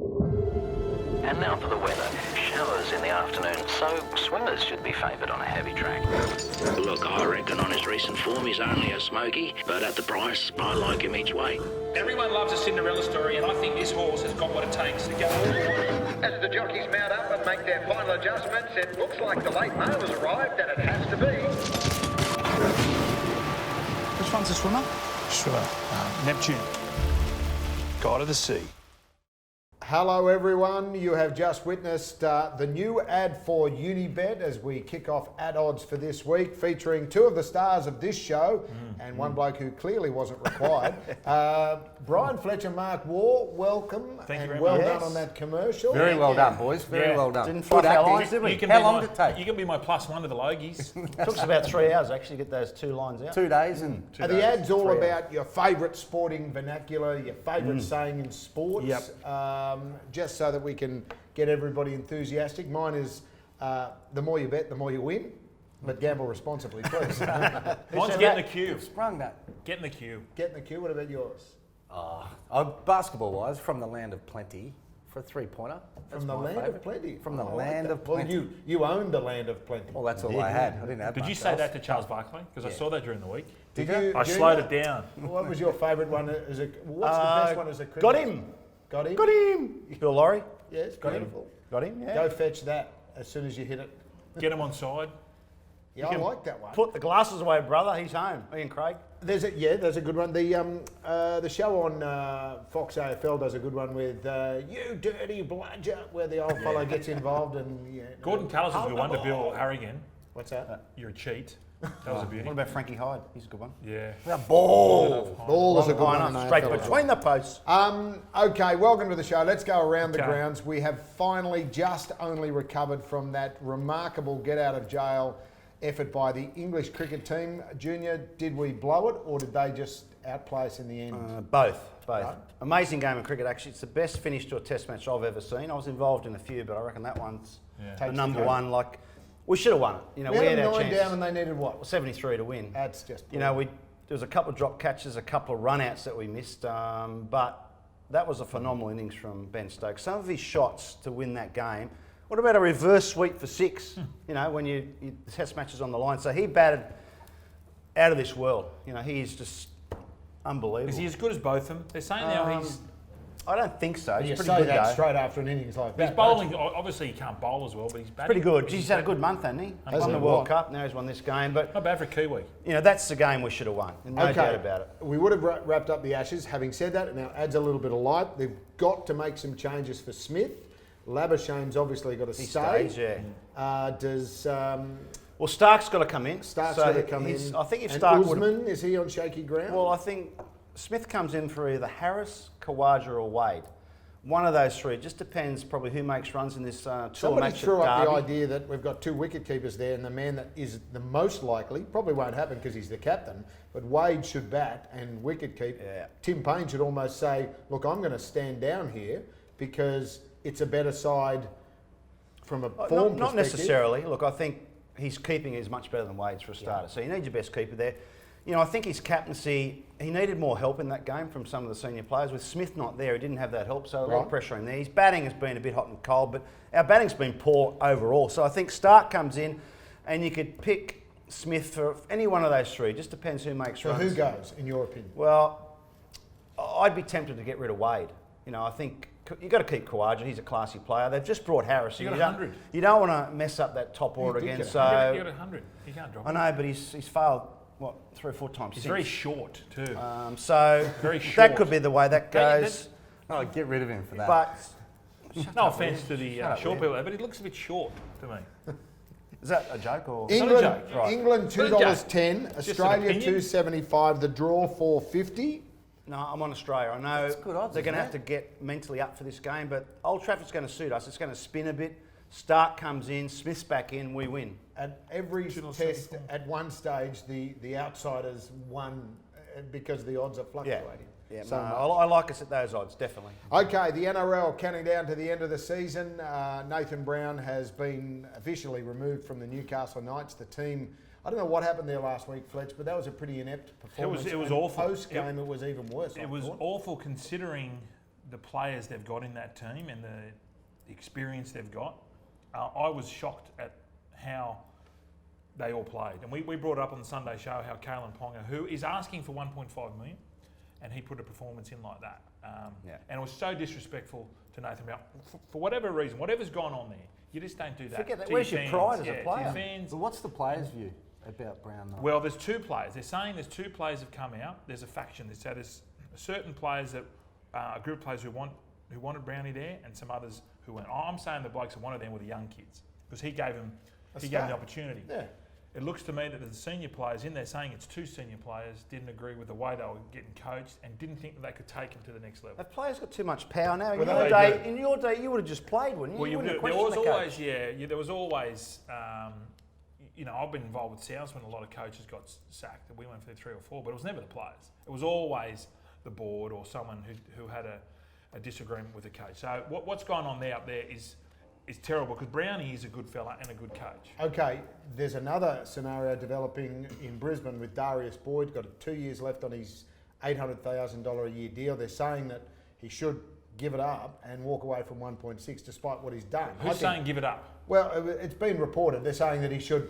And now for the weather. Showers in the afternoon, so swimmers should be favoured on a heavy track. Look, I reckon on his recent form he's only a smoky, but at the price, I like him each way. Everyone loves a Cinderella story, and I think this horse has got what it takes to go all the way. As the jockeys mount up and make their final adjustments, it looks like the late mail has arrived, and it has to be. Which one's the swimmer? Sure. Neptune. God of the sea. Hello everyone, you have just witnessed the new ad for Unibet as we kick off ad odds for this week, featuring two of the stars of this show and one bloke who clearly wasn't required. Brian Fletch and Mark Waugh, welcome. Thank you very well much. done on that commercial. Very well done, boys. Very well done. Didn't fluff our lines, did we? How long did it take? You can be my +1 to the Logies. Took us about 3 hours actually to get those two lines out. 2 days and... Are the ads all about your favourite sporting vernacular, your favourite saying in sports? Yep. Just so that we can get everybody enthusiastic. Mine is, the more you bet, the more you win. But gamble responsibly, please. Mine's get in the queue. Sprung that. Get in the queue. Get in the queue. What about yours? Basketball-wise, from the land of plenty, for a three-pointer. From the land of plenty. From the I like land that. of plenty. Well, you owned the land of plenty. Well, that's all I had. I didn't have Did much you say else. that to Charles Barkley? Because I saw that during the week. Did you? I slowed it down. What was your favourite one as a? What's the best one as a cricket? Got him. Got him. Got him. Bill Laurie. Yes, beautiful. Got him, yeah. Go fetch that as soon as you hit it. Get him on side. Yeah, I like that one. Put the glasses away, brother. He's home. Ian Craig. There's a good one. The show on Fox AFL does a good one with you dirty bludger, where the old fellow gets involved and Gordon Callis is the one to Bill Harrigan. What's that? You're a cheat. That was a beauty. What about Frankie Hyde? He's a good one. Yeah. The ball. Ball is a good one. Liner, in straight AFL. between the posts. Okay, welcome to the show. Let's go around the Okay. grounds. We have finally just only recovered from that remarkable get out of jail effort by the English cricket team. Junior, did we blow it or did they just outplay us in the end? Both. Right. Amazing game of cricket, actually. It's the best finish to a test match I've ever seen. I was involved in a few, but I reckon that one's the Takes number the one. Like, we should have won it. You know, we had had them our 9 chance. down and they needed what? 73 to win. That's just You know, there was a couple of drop catches, a couple of run-outs that we missed, but that was a phenomenal innings from Ben Stokes. Some of his shots to win that game. What about a reverse sweep for 6? You know, when you test matches on the line. So he batted out of this world. You know, he is just unbelievable. Is he as good as both of them? They're saying now he's I don't think so. He's you pretty say good that though. straight after an innings like that. he's bowling. Obviously, he can't bowl as well, but he's batting. Pretty good. He's had a good month, hasn't he? Hasn't Won the he? World What? Cup. Now he's won this game, but Not bad for a Kiwi. you know that's the game we should have won. No doubt about it. We would have wrapped up the Ashes. Having said that, it now adds a little bit of light. They've got to make some changes for Smith. Labershame's obviously got to He stay. stays, yeah. Does Well, Stark's got to come in. Stark's So got to come in? I think if and Stark would, Usman, is he on shaky ground? well, I think Smith comes in for either Harris, Khawaja, or Wade. One of those three. It just depends probably who makes runs in this tour Somebody match. threw at up the Derby. idea that we've got 2 wicket keepers there, and the man that is the most likely, probably won't happen because he's the captain, but Wade should bat and wicket keep. Yeah. Tim Payne should almost say, look, I'm going to stand down here because it's a better side from a form Not perspective. necessarily. Look, I think his keeping is much better than Wade's for a starter. So you need your best keeper there. You know, I think his captaincy, he needed more help in that game from some of the senior players. With Smith not there, he didn't have that help, so a lot Right. of pressure in there. His batting has been a bit hot and cold, but our batting's been poor overall. So I think Stark comes in, and you could pick Smith for any one of those three. Just depends who makes So runs. who goes, in your opinion? Well, I'd be tempted to get rid of Wade. You know, I think you've got to keep Khawaja. He's a classy player. They've just brought Harris. You got You 100. You don't want to mess up that top order did again. get So You got 100. You can't drop I it. know, but he's failed what 3 or 4 times. He's since. very short too. So very that short. could be the way that Hey, goes. Oh, get rid of him for that. But No offence to the up, short Will. people, but he looks a bit short to me. is that a joke or? England, joke, right. England It's not a $2.10, joke. Just an Australia opinion. $2.75, the draw $4.50. No, I'm on Australia. I know That's good odds, they're going to isn't have to get mentally up for this game, but Old Trafford's going to suit us. It's going to spin a bit. Stark comes in, Smith's back in, we win. At every test, at one stage, the outsiders won because the odds are fluctuating. Yeah, so no, much. I like us at those odds, definitely. Okay, the NRL counting down to the end of the season. Nathan Brown has been officially removed from the Newcastle Knights. The team, I don't know what happened there last week, Fletch, but that was a pretty inept performance. It was And awful. Post game, it was even worse. It was awful considering the players they've got in that team and the experience they've got, I was shocked at how they all played. And we brought up on the Sunday show how Kalen Ponga, who is asking for 1.5 million, and he put a performance in like that. And it was so disrespectful to Nathan Brown. For whatever reason, whatever's gone on there, you just don't do that. Forget that. to Where's your your fans. pride as a Yeah, to player? your fans. But what's the players' view about Brown, though? Well, there's two players. They're saying there's two players have come out. There's a faction. So there's certain players that a group of players who wanted Brownie there, and some others who went. I'm saying the blokes that wanted them were the young kids because he gave them the opportunity. Yeah. It looks to me that the senior players in there saying it's two senior players didn't agree with the way they were getting coached and didn't think that they could take him to the next level. Have players got too much power now? Well, they do. In your day, you would have just played, wouldn't you? Well, You wouldn't have there questioned was the always, coach. there was always, I've been involved with Souths when a lot of coaches got sacked. We went through 3 or 4, but it was never the players. It was always the board or someone who had a disagreement with the coach. So what's going on there up there is terrible because Brownie is a good fella and a good coach. Okay, there's another scenario developing in Brisbane with Darius Boyd. Got 2 years left on his $800,000 a year deal. They're saying that he should give it up and walk away from 1.6 despite what he's done. Who's saying give it up? Well, it's been reported. They're saying that he should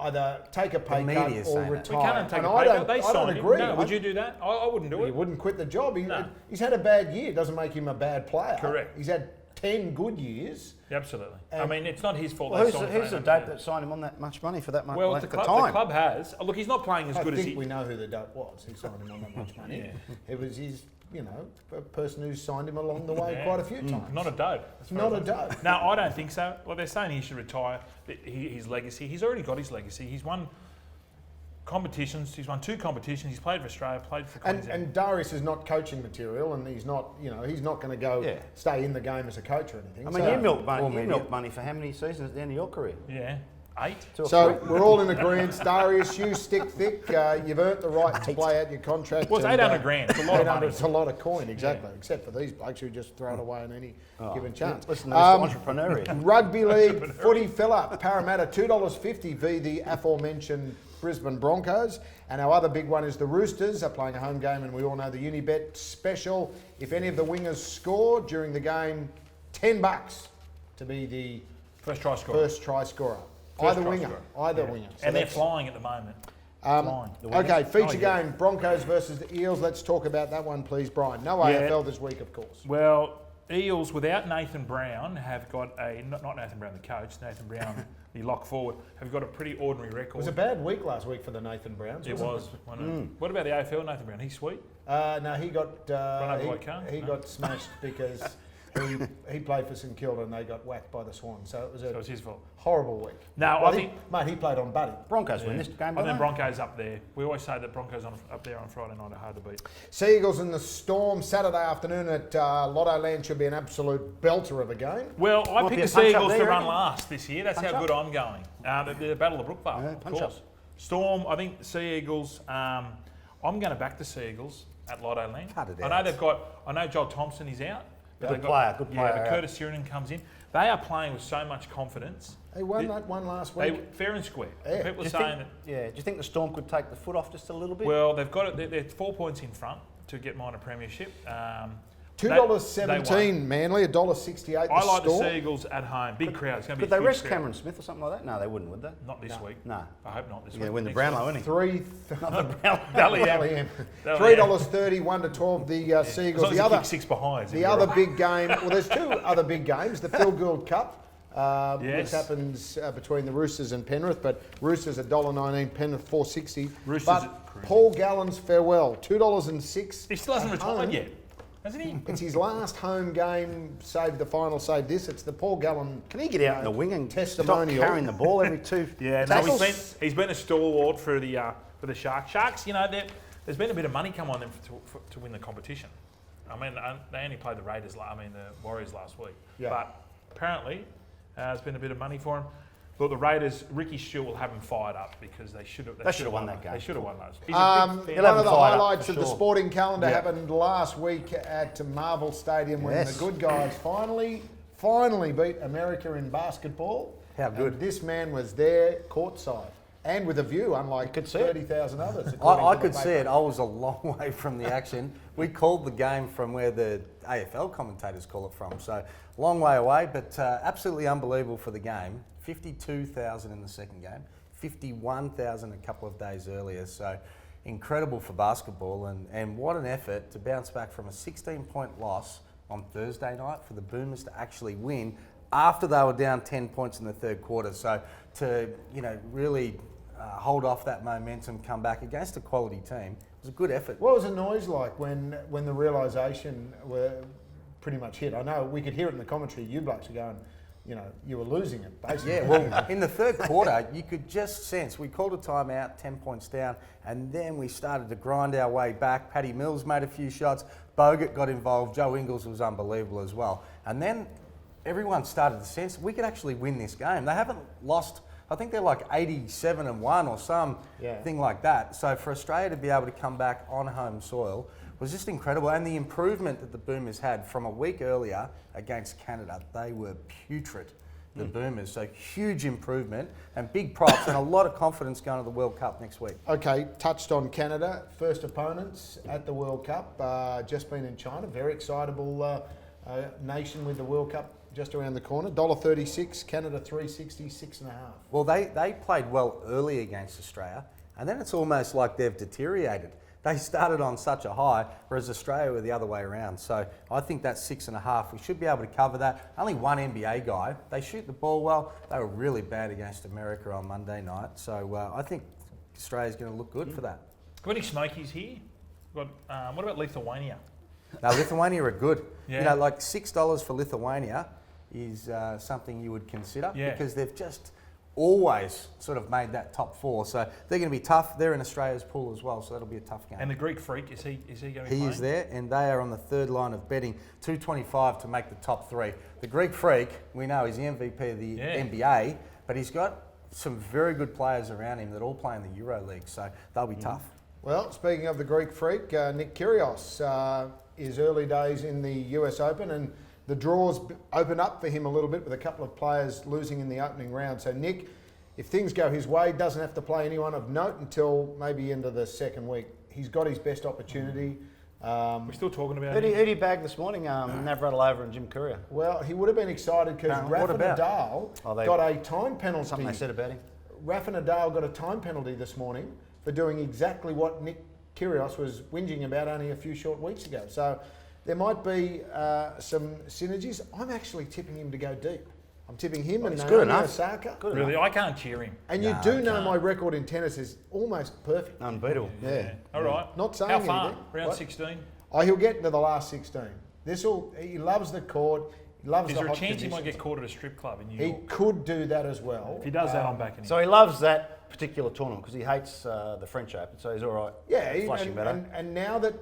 either take a pay cut media's or saying that. retire. We can't take And a I pay don't, cut. They I don't signed him. agree. No, would you do that? I wouldn't do He it. wouldn't quit the job. No. He's had a bad year. It doesn't make him a bad player. Correct. He's had 10 good years. Absolutely. And I mean, it's not his fault. Well, they who's signed the for dope $800,000. that signed him on that much money for that much Well, length the of club, time? the club has. Look, he's not playing as I good as think he. we know who the dope was. He signed him on that much money. It was his, a person who signed him along the way Yeah. quite a few times. Not a dope. as far Not as a I'm- dope. No, I don't think so. Well, they're saying he should retire. His legacy. He's already got his legacy. He's won competitions. He's won 2 competitions. He's played for Australia. Played for Queensland. And Darius is not coaching material, and he's not, he's not going to go Yeah. stay in the game as a coach or anything. I mean, you milked money for how many seasons at the end of your career? Yeah, 8. 2 or So 3? we're all in agreement. Darius, you stick thick. You've earned the right to play out your contract. Well, it's and, 800 grand. It's a lot of 800, money. It's a lot of coin, exactly. Except for these blokes who just throw it away on any given chance. Listen to this entrepreneur here. Rugby league footy fella, Parramatta $2.50 v the aforementioned Brisbane Broncos. And our other big one is the Roosters are playing a home game, and we all know the Unibet special. If any of the wingers score during the game, $10 to be the First try scorer. first try scorer. First Either try winger, scorer. either winger. So And they're that's- flying at the moment. Flying. Okay, feature yeah. game, Broncos versus the Eels. Let's talk about that one, please, Brian. No AFL this week, of course. Well, Eels, without Nathan Brown, have got not Nathan Brown the coach, Nathan Brown the lock forward, have got a pretty ordinary record. It was a bad week last week for the Nathan Browns, It wasn't was. I know. What about the AFL, Nathan Brown? He's sweet. No, he got over by a car? he No. got smashed because he played for St Kilda and they got whacked by the Swans. So it was So a it's his fault. horrible week. No, Well, I think mate, he played on Buddy. Broncos win this game, I don't think they? Broncos up there. We always say that Broncos up there on Friday night are hard to beat. Sea Eagles and the Storm Saturday afternoon at Lotto Land should be an absolute belter of a game. Well, I Might be picked a the punch Sea up Eagles there, to you run reckon? last this year. That's Punch how up? good I'm going. The Battle of Brookvale, Yeah, of punch course. up. Storm, I think the Sea Eagles. I'm going to back the Sea Eagles at Lotto Land. Cut it I know out. they've got. I know Joel Thompson is out. but Good they've player, got, good Yeah, player but out. Curtis Sirinen comes in. They are playing with so much confidence. They won that one last week. They fair and square. Yeah. People Do you saying think, do you think the Storm could take the foot off just a little bit? that. Well, they've got it. They're 4 points in front to get minor premiership. $2.17 Manly, $1.68 the I like the Storm. Sea Eagles at home. Big crowd. It's going to could be a they huge rest crowd. Cameron Smith or something like that? No, they wouldn't, would they? Not this week. No. I hope not this He's week. going to win the Next Brownlow, week. isn't he? Dally M. $3.30, $1 to 12 the Sea As Eagles. long as The you other, kick 6 behinds. the other big game, well, there's 2 other big games. The Phil Gould Cup, which Yes. happens between the Roosters and Penrith, but Roosters $1.19, Penrith $4.60. Roosters But are crazy. Paul Gallen's farewell, $2.06. He still hasn't at retired home. yet, hasn't he? It's his last home game, save the final, save this. It's the Paul Gallen. Can he get out in the wing and stop testimonial. carrying the ball every 2 Yeah, no, tackles? he's been a stalwart for the Sharks. Sharks, there's been a bit of money come on them to win the competition. I mean, they only played the the Warriors last week. Yeah. But apparently, there's been a bit of money for them. Look, the Raiders, Ricky Stewart will have them fired up because they should have. They should have won that game. They should have won last week. One He's a big He'll have of the him fired up, highlights for of the sure. sporting calendar Yeah. happened last week at Marvel Stadium when Yes. the good guys finally beat America in basketball. How good. And this man was there courtside. And with a view, unlike could see it. 30,000 others. I could see it. I was a long way from the action. We called the game from where the AFL commentators call it from, so long way away, but absolutely unbelievable for the game. 52,000 in the second game, 51,000 a couple of days earlier, so incredible for basketball, and what an effort to bounce back from a 16-point loss on Thursday night for the Boomers to actually win after they were down 10 points in the third quarter. So to really hold off that momentum, come back against a quality team, it was a good effort. What was the noise like when the realisation were pretty much hit? I know we could hear it in the commentary. You blokes are going, you were losing it, basically. Yeah, well, in the third quarter, you could just sense, we called a timeout, 10 points down, and then we started to grind our way back. Paddy Mills made a few shots, Bogut got involved, Joe Ingles was unbelievable as well. And then everyone started to sense we could actually win this game. They haven't lost, I think they're like 87-1 or something like that. So for Australia to be able to come back on home soil was just incredible. And the improvement that the Boomers had from a week earlier against Canada, they were putrid, the Boomers. So huge improvement and big props and a lot of confidence going to the World Cup next week. Okay, touched on Canada. First opponents at the World Cup, just been in China. Very excitable nation with the World Cup just around the corner. $1.36, Canada 360, 6.5. Well, they played well early against Australia, and then it's almost like they've deteriorated. They started on such a high, whereas Australia were the other way around. So I think that's 6.5. We should be able to cover that. Only one NBA guy. They shoot the ball well. They were really bad against America on Monday night. So I think Australia's going to look good for that. Got any smokies here? What about Lithuania? Now, Lithuania are good. Yeah. Like $6 for Lithuania is something you would consider because they've just always sort of made that top four. So they're going to be tough. They're in Australia's pool as well, so that'll be a tough game. And the Greek Freak, is he going to be playing? He is there, and they are on the third line of betting, 225 to make the top three. The Greek Freak, we know he's the MVP of the NBA, but he's got some very good players around him that all play in the Euro League, so they'll be tough. Well, speaking of the Greek Freak, Nick Kyrgios is early days in the US Open, and the draws open up for him a little bit with a couple of players losing in the opening round. So Nick, if things go his way, doesn't have to play anyone of note until maybe into the second week. He's got his best opportunity. We're still talking about Who did he bag this morning? Navratilova and Jim Courier. Well, he would have been excited because Rafa Nadal got a time penalty. Something they said about him. Rafa Nadal got a time penalty this morning for doing exactly what Nick Kyrgios was whinging about only a few short weeks ago. So there might be some synergies. I'm actually tipping him to go deep. I'm tipping him and Naomi Osaka. Really, I can't cheer him. And you do know my record in tennis is almost perfect. Unbeatable. Yeah. All right. Not saying How far? anything. Round 16? Oh, he'll get into the last 16. He loves the court. He loves Is the there a hot chance he might conditions. get caught at a strip club in New He York? could do that as well. If he does that, I'm backing him. So he loves that particular tournament because he hates the French Open, so he's all right. Yeah, Flushing better. and now that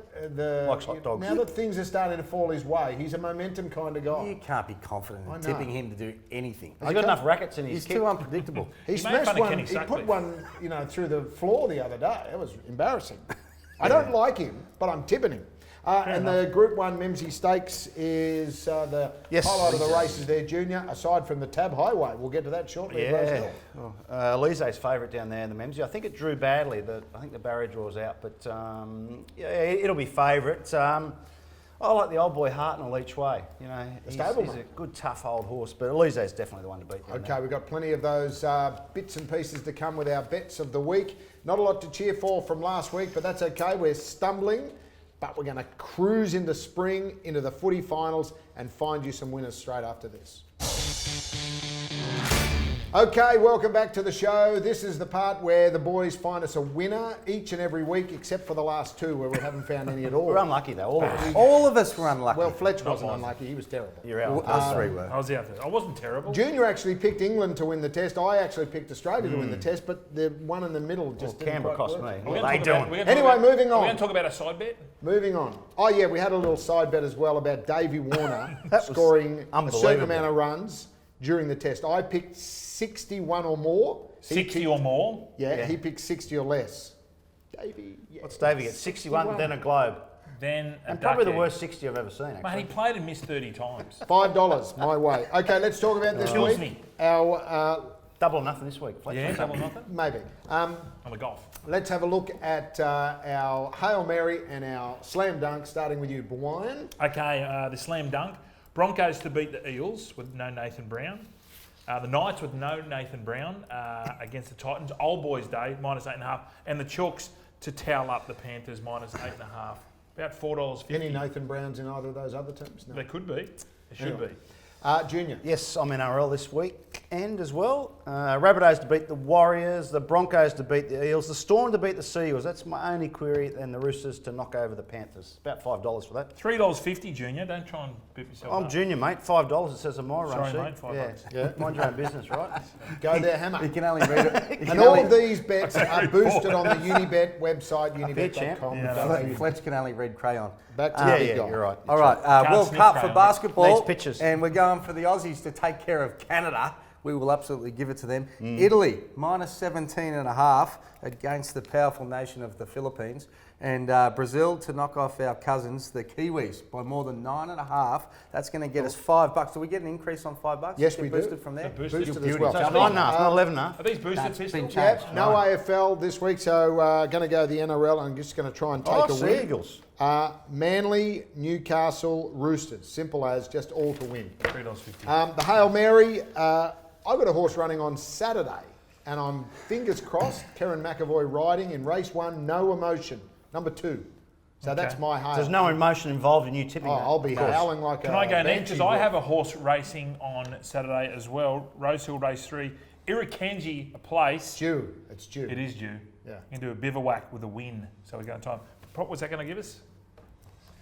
Likes hot dogs. now that things are starting to fall his way, he's a momentum kind of guy. You can't be confident in tipping him to do anything. He's got enough rackets in his He's kit. too unpredictable. He made smashed fun of one. Kenny He Sutcliffe. put one, through the floor the other day. It was embarrassing. I don't like him, but I'm tipping him. And the Group 1 Memsie Stakes is the highlight of the races there, Junior, aside from the Tab Highway. We'll get to that shortly. Yeah. Elise's favourite down there in the Memsie. I think it drew badly. I think the barrier draws out, but it'll be favourite. I like the old boy Hartnell each way. He's a good, tough old horse, but Elise's definitely the one to beat. Okay, we've got plenty of those bits and pieces to come with our bets of the week. Not a lot to cheer for from last week, but that's okay. We're stumbling. But we're going to cruise into spring, into the footy finals, and find you some winners straight after this. Okay, welcome back to the show. This is the part where the boys find us a winner each and every week, except for the last two where we haven't found any at all. We're unlucky though, all of us. All of us were unlucky. Well, Fletch wasn't unlucky. He was terrible. You're out. Us three were. I was out there. I wasn't terrible. Junior actually picked England to win the test. I actually picked Australia to win the test, but the one in the middle just didn't Canberra quite cost work. me. We're What gonna are they talk doing? about- Moving Are we on. going to talk about a side bet? Moving on. Oh yeah, we had a little side bet as well about Davey Warner was scoring a certain unbelievable. amount of runs during the test. I picked 61 or more. 60 or more? Yeah, he picked 60 or less. Davey, What's Davey get? 61, then a globe. Then a And probably the duck egg. worst 60 I've ever seen, Mate, actually. he played and missed 30 times. $5 my way. Okay, let's talk about this Kills week. me. Our Double or nothing this week. Fletch. Yeah, double nothing Maybe. on the golf. Let's have a look at our Hail Mary and our Slam Dunk, starting with you, Brian. Okay, the slam dunk. Broncos to beat the Eels with no Nathan Brown. The Knights with no Nathan Brown against the Titans. Old Boys Day, -8.5. And the Chooks to towel up the Panthers, -8.5. About $4.50. Any Nathan Browns in either of those other teams? No. They could be. They should Anyway. be. Junior. Yes, I'm in NRL this weekend as well. Rabbitohs to beat the Warriors, the Broncos to beat the Eels, the Storm to beat the Seagulls. That's my only query, and the Roosters to knock over the Panthers. About $5 for that. $3.50, Junior. Don't try and beat yourself I'm up. junior, mate. $5 it says on my run Sorry, sheet. mate, $5. Yeah. Mind your own business, right? Go there, Hammer. You can only read it. And all of these bets are boosted on the Unibet website, champ. unibet.com. Fletch can only read crayon. Back to Yeah, the yeah, big guy. you're right. All right, Can't World sniff Cup crayon, for mate. basketball. Needs pictures. And we're going for the Aussies to take care of Canada. We will absolutely give it to them. Italy, -17.5 against the powerful nation of the Philippines. And Brazil to knock off our cousins, the Kiwis, by more than 9.5. That's going to get us $5. Do we get an increase on $5? Yes, Get we do. boosted from there? Boosted. Boosted as Beauty. well. So it's 9.5, not 11.5. Are these boosted That's been pistols? changed. Yep, no AFL this week, so going to go the NRL. I'm just going to try and take a win. Seagulls. Manly, Newcastle, Roosters. Simple as, just all to win. $3.50. The Hail Mary, I've got a horse running on Saturday, and I'm fingers crossed, Karen McAvoy riding in race 1, No Emotion, number 2. So Okay. that's my hail. There's no emotion involved in you tipping that. I'll be howling like Can a I go next? banshee Because I would. have a horse racing on Saturday as well. Rosehill Race 3. Irukandji, a place. Due. It's due. It is due. Yeah. Into a bivouac with a win. So we're going time. What's that going to give us?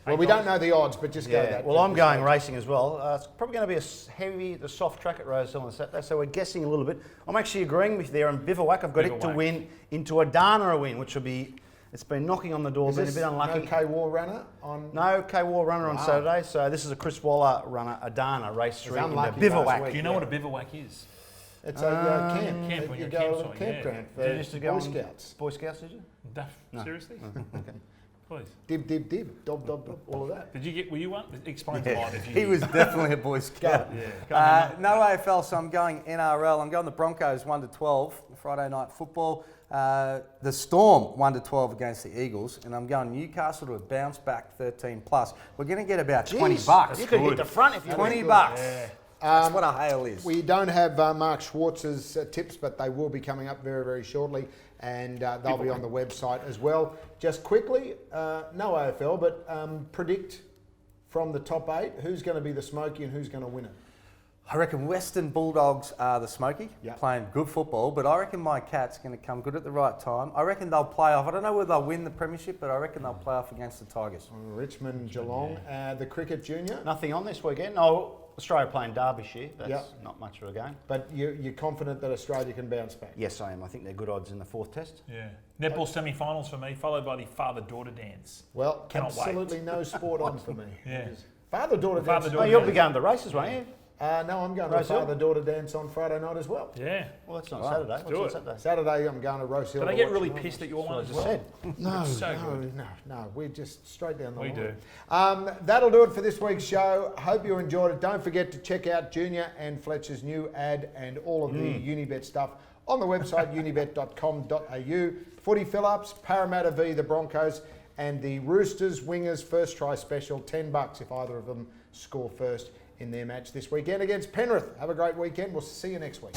Well, we don't know the odds, but just go Yeah, that. well, I'm going racing as well. It's probably going to be the soft track at Rosehill on Saturday, so we're guessing a little bit. I'm actually agreeing with you there on Bivouac. I've got it to Bivouac. win, into Adana a win, which will be, it's been knocking on the door, Is been a this bit unlucky. no K-War runner on? No K-War runner on Wow. Saturday, so this is a Chris Waller runner, Adana, race 3 in the unlucky last Bivouac. week. Do you know what a bivouac is? It's a camp. Camp on You your go to a campsite, yeah. campground for Yeah. Did you used to go Boy on Scouts. Boy Scouts, did you? Seriously? Please. Dib, dib, dib, dob, dob, dob, all of that. Were you one? Explain to mine if you He was definitely a Boy Scout. Yeah. No AFL, so I'm going NRL. I'm going the Broncos 1-12, Friday night football. The Storm 1-12 against the Eagles, and I'm going Newcastle to a bounce back 13+. We're going to get about $20. You could hit the front if you $20. Yeah. That's what a hail is. We don't have Mark Schwartz's tips, but they will be coming up very, very shortly, and they'll be on the website as well. Just quickly, no AFL, but predict from the top 8 who's going to be the Smoky and who's going to win it. I reckon Western Bulldogs are the Smoky, Yep. playing good football, but I reckon my Cats going to come good at the right time. I reckon they'll play off. I don't know whether they'll win the premiership, but I reckon they'll play off against the Tigers. Richmond, Geelong, the Cricket Junior. Nothing on this weekend. No, Australia playing Derbyshire. That's Yep. not much of a game. But you're confident that Australia can bounce back? Yes, I am. I think they're good odds in the 4th test. Yeah. Netball semi-finals for me, followed by the father-daughter dance. Well, Cannot wait. absolutely no sport on for me. Yeah. Father-daughter dance. Father-daughter Oh, you'll be going to the races, won't you? No, I'm going to Rosehill? father-daughter dance on Friday night as well. Yeah. Well, that's not Saturday. What's do on it. Saturday? Saturday, I'm going to Rosehill. Do they to get watch really the pissed at your That's what one I as just well? said. No, we're just straight down the We line. do. That'll do it for this week's show. Hope you enjoyed it. Don't forget to check out Junior and Fletcher's new ad and all of the Unibet stuff on the website unibet.com.au. Footy fill-ups, Parramatta v the Broncos, and the Roosters Wingers first try special, $10 if either of them score first in their match this weekend against Penrith. Have a great weekend. We'll see you next week.